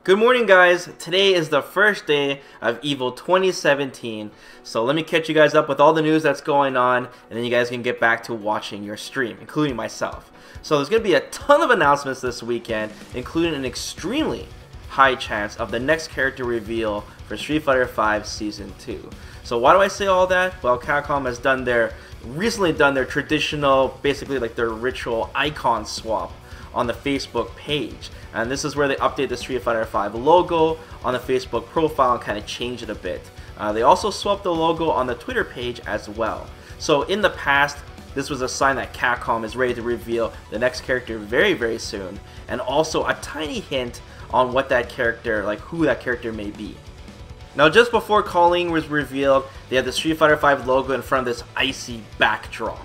Good morning, guys. Today is the first day of EVO 2017, so let me catch you guys up with all the news that's going on, and then you guys can get back to watching your stream, including myself. So there's going to be a ton of announcements this weekend, including an extremely high chance of the next character reveal for Street Fighter V Season 2. So why do I say all that? Well, Capcom has recently done their traditional, basically like their ritual icon swap on the Facebook page, and this is where they update the Street Fighter V logo on the Facebook profile and kind of change it a bit. They also swapped the logo on the Twitter page as well. So in the past, this was a sign that Capcom is ready to reveal the next character very soon, and also a tiny hint on what that character, like who that character may be. Now, just before Colleen was revealed, they had the Street Fighter V logo in front of this icy backdrop.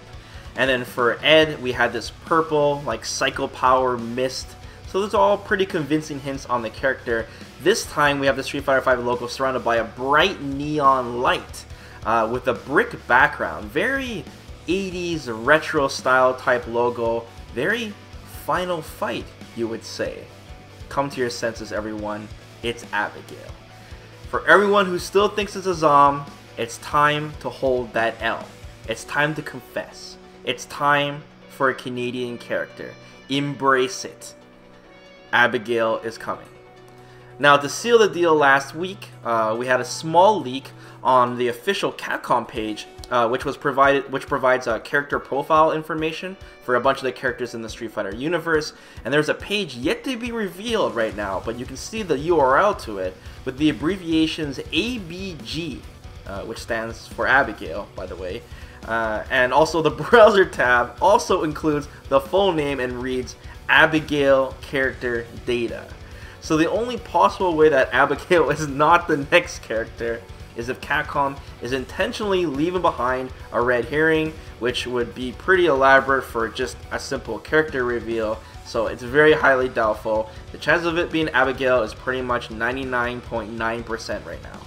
And then for Ed, we had this purple, like Psycho Power mist. So those are all pretty convincing hints on the character. This time we have the Street Fighter V logo surrounded by a bright neon light with a brick background. Very 80s retro style type logo. Very Final Fight, you would say. Come to your senses, everyone. It's Abigail. For everyone who still thinks it's a Zom, it's time to hold that L. It's time to confess. It's time for a Canadian character. Embrace it. Abigail is coming. Now, to seal the deal last week, we had a small leak on the official Capcom page, which provides character profile information for a bunch of the characters in the Street Fighter universe. And there's a page yet to be revealed right now, but you can see the URL to it with the abbreviations ABG, which stands for Abigail, by the way. And also the browser tab also includes the full name and reads Abigail character data. So the only possible way that Abigail is not the next character is if Capcom is intentionally leaving behind a red herring, which would be pretty elaborate for just a simple character reveal. So it's very highly doubtful. The chance of it being Abigail is pretty much 99.9% right now.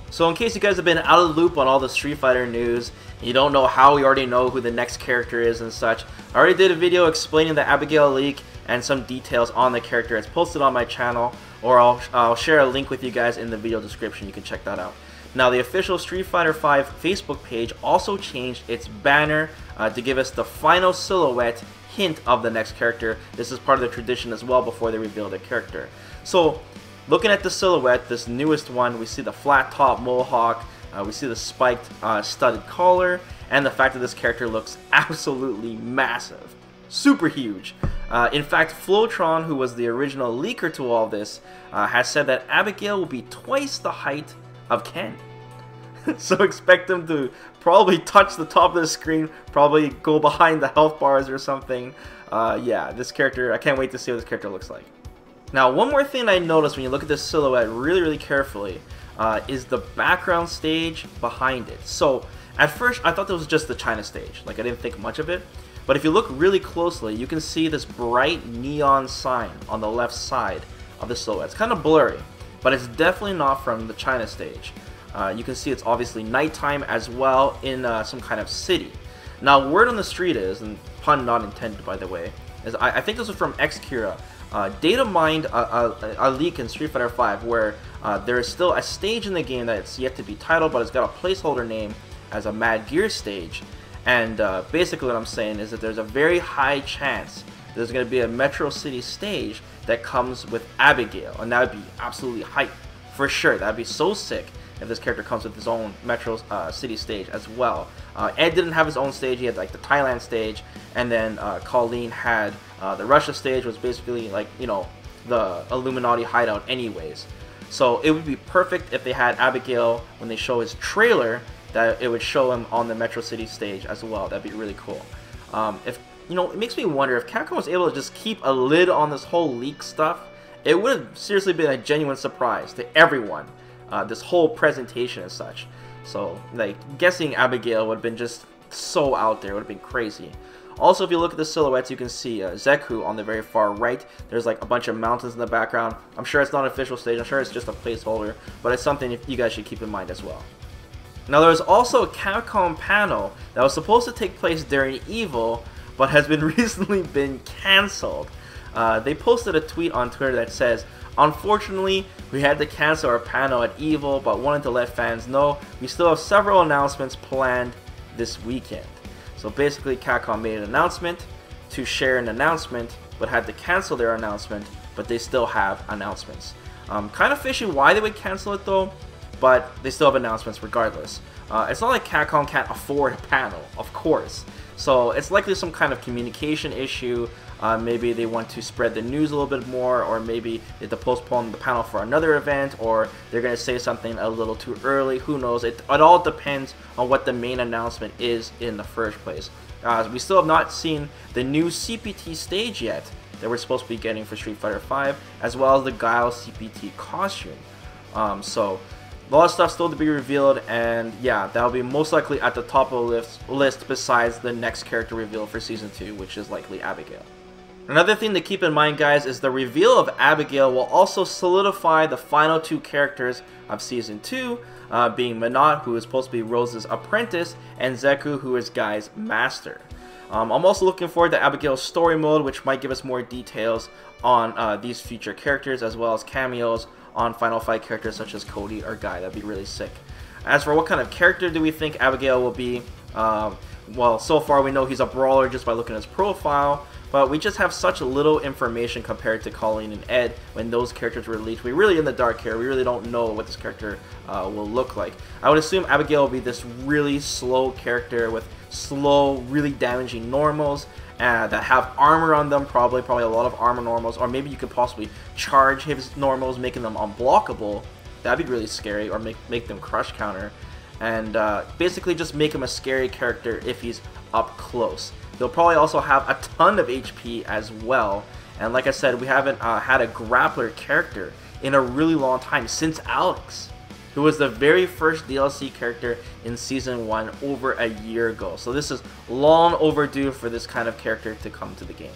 So in case you guys have been out of the loop on all the Street Fighter news, and you don't know how we already know who the next character is and such, I already did a video explaining the Abigail leak and some details on the character. It's posted on my channel, or I'll share a link with you guys in the video description. You can check that out. Now, the official Street Fighter V Facebook page also changed its banner to give us the final silhouette hint of the next character. This is part of the tradition as well before they reveal the character. So, looking at the silhouette, this newest one, we see the flat top mohawk, we see the spiked studded collar, and the fact that this character looks absolutely massive. Super huge. In fact, Flowtron, who was the original leaker to all this, has said that Abigail will be twice the height of Ken. So expect him to probably touch the top of the screen, probably go behind the health bars or something. Yeah, this character, I can't wait to see what this character looks like. Now, one more thing I noticed when you look at this silhouette really carefully is the background stage behind it. So, at first, I thought this was just the China stage. Like, I didn't think much of it. But if you look really closely, you can see this bright neon sign on the left side of the silhouette. It's kind of blurry, but it's definitely not from the China stage. You can see it's obviously nighttime as well in some kind of city. Now, word on the street is, and pun not intended by the way, is I think this was from Xkira. Data mined a leak in Street Fighter V where there is still a stage in the game that it's yet to be titled, but it's got a placeholder name as a Mad Gear stage. And basically what I'm saying is that there's a very high chance there's going to be a Metro City stage that comes with Abigail, and that would be absolutely hype for sure. That would be so sick if this character comes with his own Metro City stage as well. Ed didn't have his own stage. He had like the Thailand stage, and then Colleen had the Russia stage, was basically like, you know, the Illuminati hideout anyways. So it would be perfect if they had Abigail when they show his trailer, that it would show him on the Metro City stage as well. That'd be really cool. If you know, it makes me wonder if Capcom was able to just keep a lid on this whole leak stuff. It would have seriously been a genuine surprise to everyone. This whole presentation and such. So, like, guessing Abigail would have been just so out there. It would have been crazy. Also, if you look at the silhouettes, you can see Zeku on the very far right. There's like a bunch of mountains in the background. I'm sure it's not an official stage. I'm sure it's just a placeholder, but it's something you guys should keep in mind as well. Now, there was also a Capcom panel that was supposed to take place during EVO, but has been recently been cancelled. they posted a tweet on Twitter that says, "Unfortunately, we had to cancel our panel at EVO, but wanted to let fans know we still have several announcements planned this weekend." So basically, Capcom made an announcement to share an announcement, but had to cancel their announcement, but they still have announcements. Kind of fishy why they would cancel it though, but they still have announcements regardless. It's not like Capcom can't afford a panel, of course. So it's likely some kind of communication issue. Maybe they want to spread the news a little bit more, or maybe they have to postpone the panel for another event, or they're going to say something a little too early. Who knows? It all depends on what the main announcement is in the first place. We still have not seen the new CPT stage yet that we're supposed to be getting for Street Fighter V, as well as the Guile CPT costume. So a lot of stuff still to be revealed, and yeah, that'll be most likely at the top of the list besides the next character reveal for Season 2, which is likely Abigail. Another thing to keep in mind, guys, is the reveal of Abigail will also solidify the final two characters of Season 2, being Minot, who is supposed to be Rose's apprentice, and Zeku, who is Guy's master. I'm also looking forward to Abigail's story mode, which might give us more details on these future characters, as well as cameos on Final Fight characters such as Cody or Guy. That'd be really sick. As for what kind of character do we think Abigail will be, well, so far we know he's a brawler just by looking at his profile, but we just have such little information compared to Colleen and Ed when those characters were released. We're really in the dark here. We really don't know what this character will look like. I would assume Abigail will be this really slow character with slow, really damaging normals that have armor on them, probably a lot of armor normals, or maybe you could possibly charge his normals, making them unblockable. That'd be really scary, or make them crush counter, and basically just make him a scary character if he's up close. They'll probably also have a ton of HP as well, and like I said, we haven't had a grappler character in a really long time, since Alex, who was the very first DLC character in Season 1 over a year ago. So this is long overdue for this kind of character to come to the game.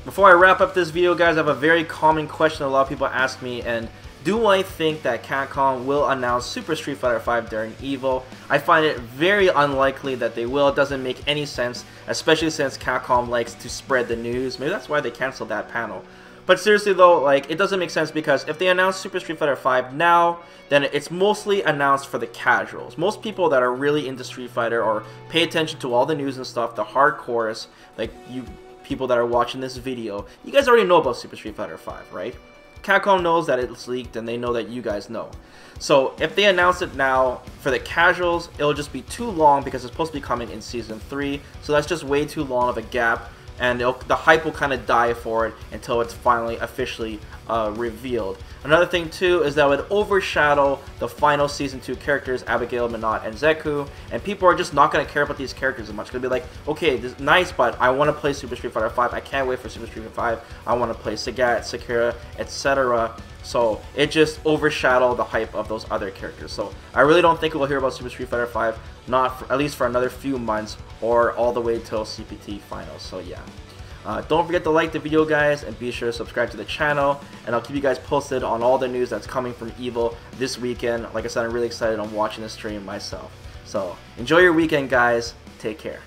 Before I wrap up this video, guys, I have a very common question a lot of people ask me, and do I think that Capcom will announce Super Street Fighter V during EVO? I find it very unlikely that they will. It doesn't make any sense, especially since Capcom likes to spread the news. Maybe that's why they canceled that panel. But seriously though, like, it doesn't make sense, because if they announce Super Street Fighter V now, then it's mostly announced for the casuals. Most people that are really into Street Fighter or pay attention to all the news and stuff, the hardcores, like you people that are watching this video, you guys already know about Super Street Fighter V, right? Capcom knows that it's leaked, and they know that you guys know. So if they announce it now for the casuals, it'll just be too long, because it's supposed to be coming in Season 3, so that's just way too long of a gap, and the hype will kind of die for it until it's finally officially revealed. Another thing too is that it would overshadow the final Season 2 characters, Abigail, Minot, and Zeku, and people are just not going to care about these characters as much. They'll be like, okay, this is nice, but I want to play Super Street Fighter V, I can't wait for Super Street Fighter V, I want to play Sagat, Sakura, etc. So it just overshadowed the hype of those other characters. So I really don't think we'll hear about Super Street Fighter V, at least for another few months, or all the way till CPT finals. So yeah. Don't forget to like the video, guys, and be sure to subscribe to the channel, and I'll keep you guys posted on all the news that's coming from EVO this weekend. Like I said, I'm really excited on watching the stream myself. So enjoy your weekend, guys. Take care.